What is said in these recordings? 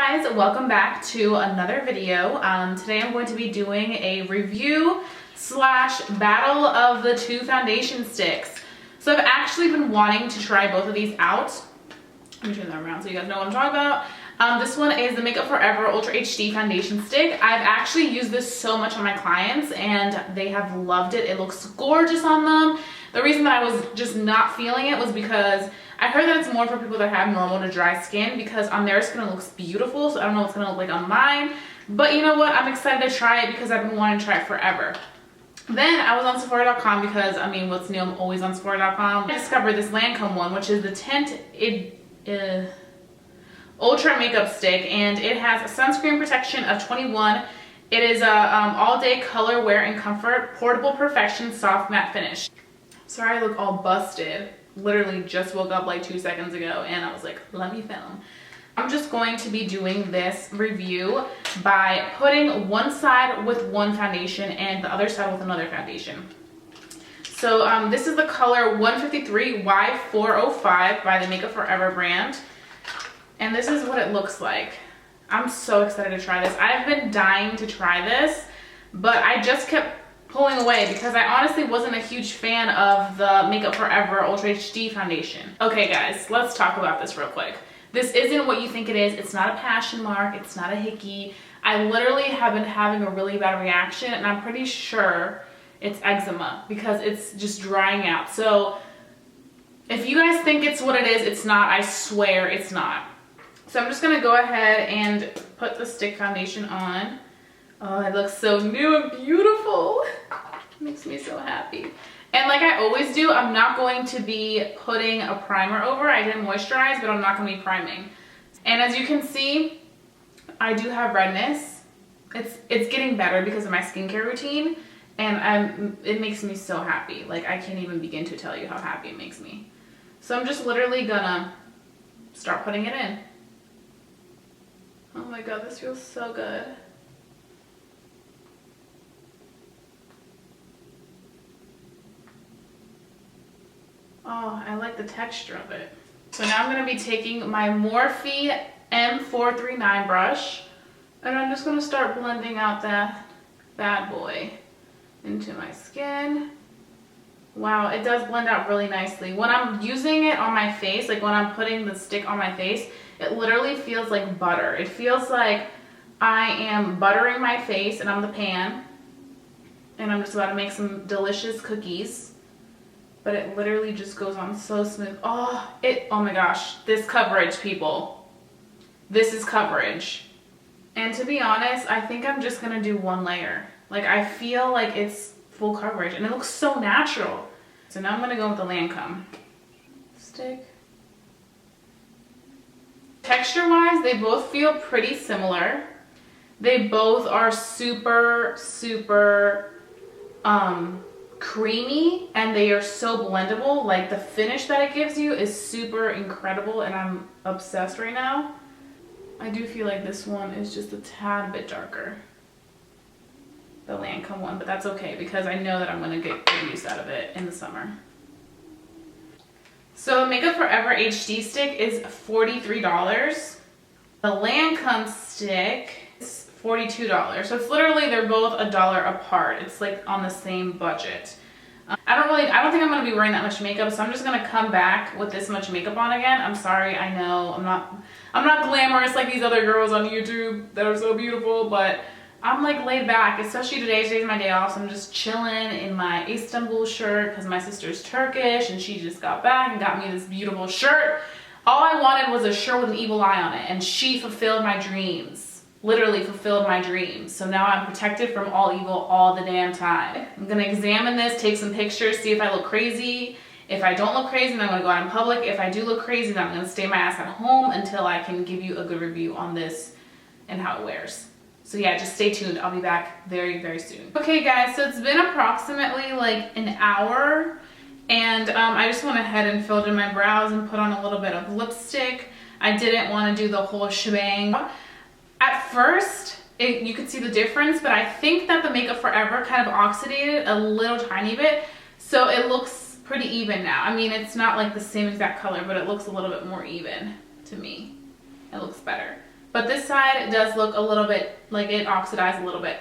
guys, welcome back to another video. Today I'm going to be doing a review slash battle of the two foundation sticks. So I've actually been wanting to try both of these out. Let me turn that around so you guys know what I'm talking about. This one is the Makeup Forever Ultra HD Foundation Stick. I've actually used this so much on my clients and they have loved it. It looks gorgeous on them. The reason that I was just not feeling it was because I heard that it's more for people that have normal to dry skin, because on their skin it looks beautiful, so I don't know what it's gonna look like on mine. But you know what? I'm excited to try it because I've been wanting to try it forever. Then I was on Sephora.com because, I mean, what's new? I'm always on Sephora.com. I discovered this Lancome one, which is the Tint Ultra Makeup Stick, and it has a sunscreen protection of 21. It is a all-day color, wear, and comfort, portable perfection, soft matte finish. Sorry I look all busted. Literally just woke up like 2 seconds ago and I was like, let me film. I'm just going to be doing this review by putting one side with one foundation and the other side with another foundation. So this is the color 153 Y405 by the Makeup Forever brand. And this is what it looks like. I'm so excited to try this. I've been dying to try this, but I just kept pulling away because I honestly wasn't a huge fan of the Makeup Forever Ultra HD foundation. Okay guys, let's talk about this real quick. This isn't what you think it is. It's not a passion mark. It's not a hickey. I literally have been having a really bad reaction and I'm pretty sure it's eczema because it's just drying out. So if you guys think it's what it is, it's not. I swear it's not. So I'm just gonna go ahead and put the stick foundation on. Oh, it looks so new and beautiful. It makes me so happy. And like I always do, I'm not going to be putting a primer over. I did moisturize, but I'm not going to be priming. And as you can see, I do have redness. It's getting better because of my skincare routine, and it makes me so happy. Like I can't even begin to tell you how happy it makes me. So I'm just literally gonna start putting it in. Oh my god, this feels so good. Oh, I like the texture of it. So now I'm going to be taking my Morphe M439 brush and I'm just going to start blending out that bad boy into my skin. Wow, it does blend out really nicely. When I'm using it on my face, like when I'm putting the stick on my face, it literally feels like butter. It feels like I am buttering my face and I'm the pan and I'm just about to make some delicious cookies. But it literally just goes on so smooth. Oh my gosh, this coverage, people. This is coverage. And to be honest, I think I'm just gonna do one layer. Like I feel like it's full coverage and it looks so natural. So now I'm gonna go with the Lancome stick. Texture-wise, they both feel pretty similar. They both are super, super, creamy and they are so blendable. Like the finish that it gives you is super incredible and I'm obsessed right now. I do feel like this one is just a tad bit darker, the Lancome one, but that's okay because I know that I'm going to get good use out of it in the summer. So Makeup Forever HD stick is $43. The Lancome stick is $42. So it's literally, they're both $1 apart. It's like on the same budget. I don't think I'm going to be wearing that much makeup, so I'm just going to come back with this much makeup on again. I'm sorry, I know I'm not glamorous like these other girls on YouTube that are so beautiful, but I'm like laid back, especially today. Today's my day off, so I'm just chilling in my Istanbul shirt because my sister's Turkish and she just got back and got me this beautiful shirt. All I wanted was a shirt with an evil eye on it, and she fulfilled my dreams. Literally fulfilled my dreams. So now I'm protected from all evil all the damn time. I'm gonna examine this, take some pictures, see if I look crazy. If I don't look crazy, then I'm gonna go out in public. If I do look crazy, then I'm gonna stay my ass at home until I can give you a good review on this and how it wears. So yeah, just stay tuned. I'll be back very, very soon. Okay guys, so it's been approximately like an hour and I just went ahead and filled in my brows and put on a little bit of lipstick. I didn't want to do the whole shebang. At first, you could see the difference, but I think that the Makeup Forever kind of oxidated a little tiny bit, so it looks pretty even now. I mean, it's not like the same exact color, but it looks a little bit more even to me. It looks better. but this side does look a little bit like it oxidized a little bit.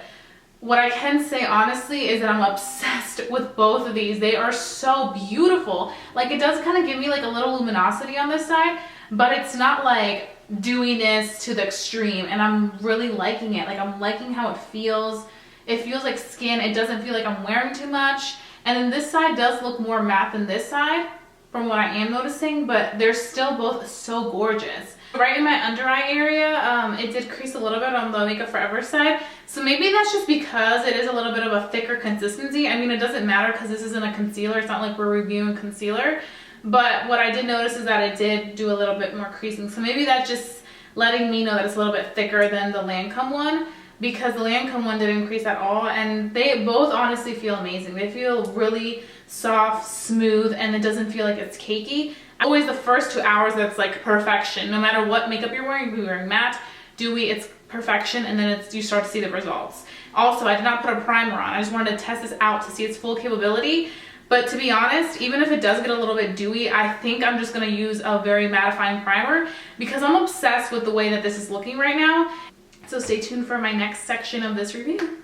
What I can say honestly is that I'm obsessed with both of these. They are so beautiful. Like, it does kind of give me like a little luminosity on this side, but it's not like dewiness to the extreme, and I'm really liking it. Like, I'm liking how it feels. It feels like skin. It doesn't feel like I'm wearing too much. And then this side does look more matte than this side from what I am noticing, but they're still both so gorgeous. Right in my under eye area, it did crease a little bit on the Makeup Forever side. So maybe that's just because it is a little bit of a thicker consistency. I mean, it doesn't matter because this isn't a concealer. It's not like we're reviewing concealer. But what I did notice is that it did do a little bit more creasing. So maybe that's just letting me know that it's a little bit thicker than the Lancome one, because the Lancome one didn't crease at all. And they both honestly feel amazing. They feel really soft, smooth, and it doesn't feel like it's cakey. Always the first 2 hours, that's like perfection. No matter what makeup you're wearing, if you're wearing matte, dewy, it's perfection, and then you start to see the results. Also, I did not put a primer on. I just wanted to test this out to see its full capability. But to be honest, even if it does get a little bit dewy, I think I'm just going to use a very mattifying primer because I'm obsessed with the way that this is looking right now. So stay tuned for my next section of this review,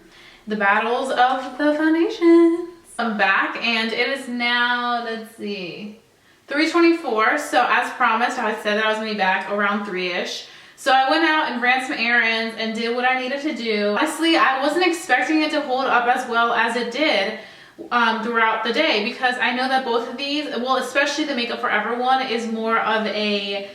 the battles of the foundations. I'm back, and it is now, let's see, 3:24. So as promised, I said that I was going to be back around 3-ish. So I went out and ran some errands and did what I needed to do. Honestly, I wasn't expecting it to hold up as well as it did throughout the day, because I know that both of these, well, especially the Makeup Forever one, is more of a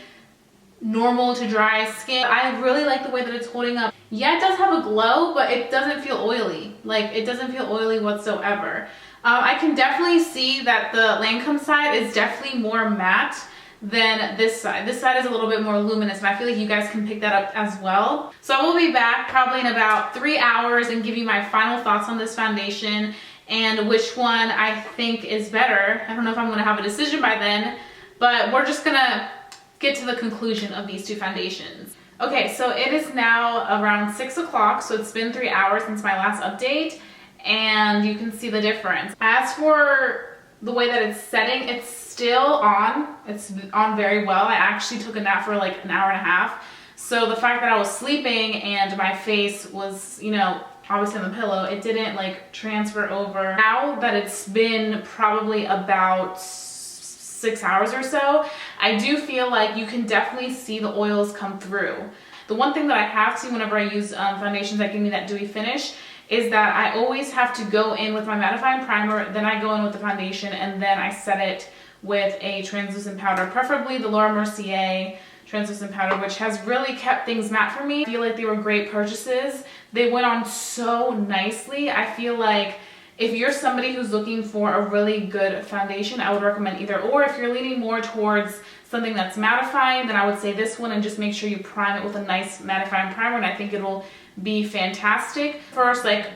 normal to dry skin. I really like the way that it's holding up. Yeah, it does have a glow, but it doesn't feel oily. Like, it doesn't feel oily whatsoever. I can definitely see that the Lancome side is definitely more matte than this side. This side is a little bit more luminous, and I feel like you guys can pick that up as well. So I will be back probably in about 3 hours and give you my final thoughts on this foundation and which one I think is better. I don't know if I'm going to have a decision by then, but we're just going to get to the conclusion of these two foundations. Okay, so it is now around 6 o'clock, so it's been 3 hours since my last update, and you can see the difference. As for the way that it's setting, it's still on. It's on very well. I actually took a nap for like an hour and a half. So the fact that I was sleeping and my face was, you know, obviously on the pillow, it didn't like transfer over. Now that it's been probably about 6 hours or so, I do feel like you can definitely see the oils come through. The one thing that I have to whenever I use foundations that give me that dewy finish is that I always have to go in with my mattifying primer, then I go in with the foundation, and then I set it with a translucent powder, preferably the Laura Mercier translucent powder, which has really kept things matte for me. I feel like they were great purchases. They went on so nicely. I feel like if you're somebody who's looking for a really good foundation, I would recommend either or. If you're leaning more towards something that's mattifying, then I would say this one, and just make sure you prime it with a nice mattifying primer, and I think it'll be fantastic. First like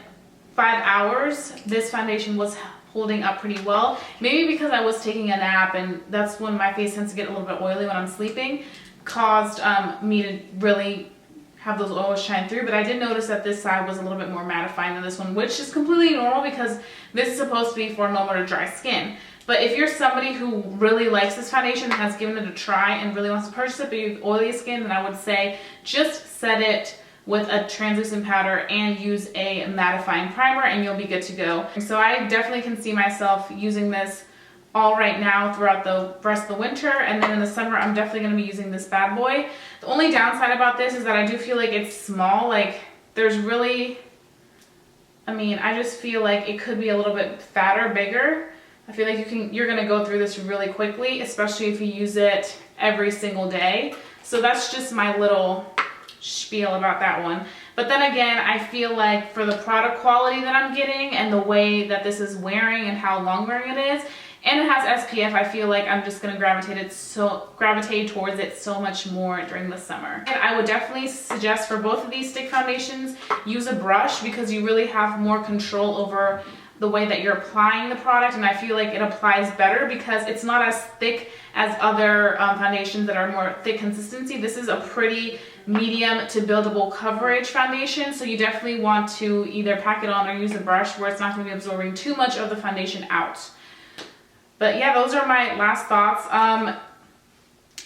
5 hours, this foundation was holding up pretty well. Maybe because I was taking a nap, and that's when my face tends to get a little bit oily when I'm sleeping, caused me to really have those oils shine through. But I did notice that this side was a little bit more mattifying than this one, which is completely normal because this is supposed to be for normal to dry skin. But if you're somebody who really likes this foundation and has given it a try and really wants to purchase it, but you have oily skin, then I would say just set it with a translucent powder and use a mattifying primer, and you'll be good to go. So I definitely can see myself using this all right now throughout the rest of the winter, and then in the summer I'm definitely going to be using this bad boy. The only downside about this is that I do feel like it's small. Like, there's really, I mean, I just feel like it could be a little bit fatter, bigger. I feel like you're going to go through this really quickly, especially if you use it every single day. So that's just my little spiel about that one. But then again, I feel like for the product quality that I'm getting and the way that this is wearing and how long wearing it is, and it has SPF, I feel like I'm just going to gravitate towards it so much more during the summer. And I would definitely suggest for both of these stick foundations, use a brush, because you really have more control over the way that you're applying the product, and I feel like it applies better because it's not as thick as other foundations that are more thick consistency. This is a pretty medium to buildable coverage foundation, so you definitely want to either pack it on or use a brush where it's not going to be absorbing too much of the foundation out. But yeah, those are my last thoughts.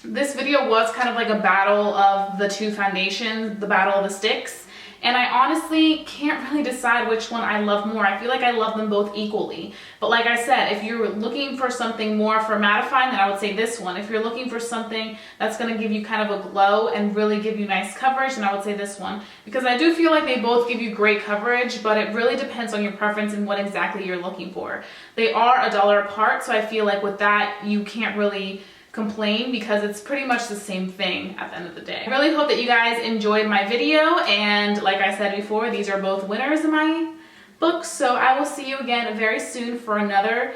This video was kind of like a battle of the two foundations, the battle of the sticks. And I honestly can't really decide which one I love more. I feel like I love them both equally. But like I said, if you're looking for something more for mattifying, then I would say this one. If you're looking for something that's going to give you kind of a glow and really give you nice coverage, then I would say this one. Because I do feel like they both give you great coverage, but it really depends on your preference and what exactly you're looking for. They are $1 apart, so I feel like with that, you can't really complain because it's pretty much the same thing at the end of the day. I really hope that you guys enjoyed my video, and like I said before, these are both winners in my book, so I will see you again very soon for another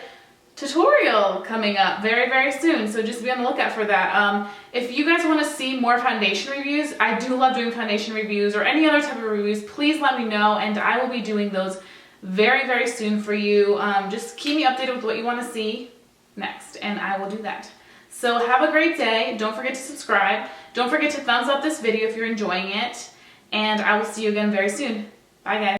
tutorial coming up very soon, so just be on the lookout for that. If you guys want to see more foundation reviews, I do love doing foundation reviews or any other type of reviews, please let me know and I will be doing those very soon for you. Just keep me updated with what you want to see next and I will do that. So have a great day. Don't forget to subscribe. Don't forget to thumbs up this video if you're enjoying it. And I will see you again very soon. Bye guys.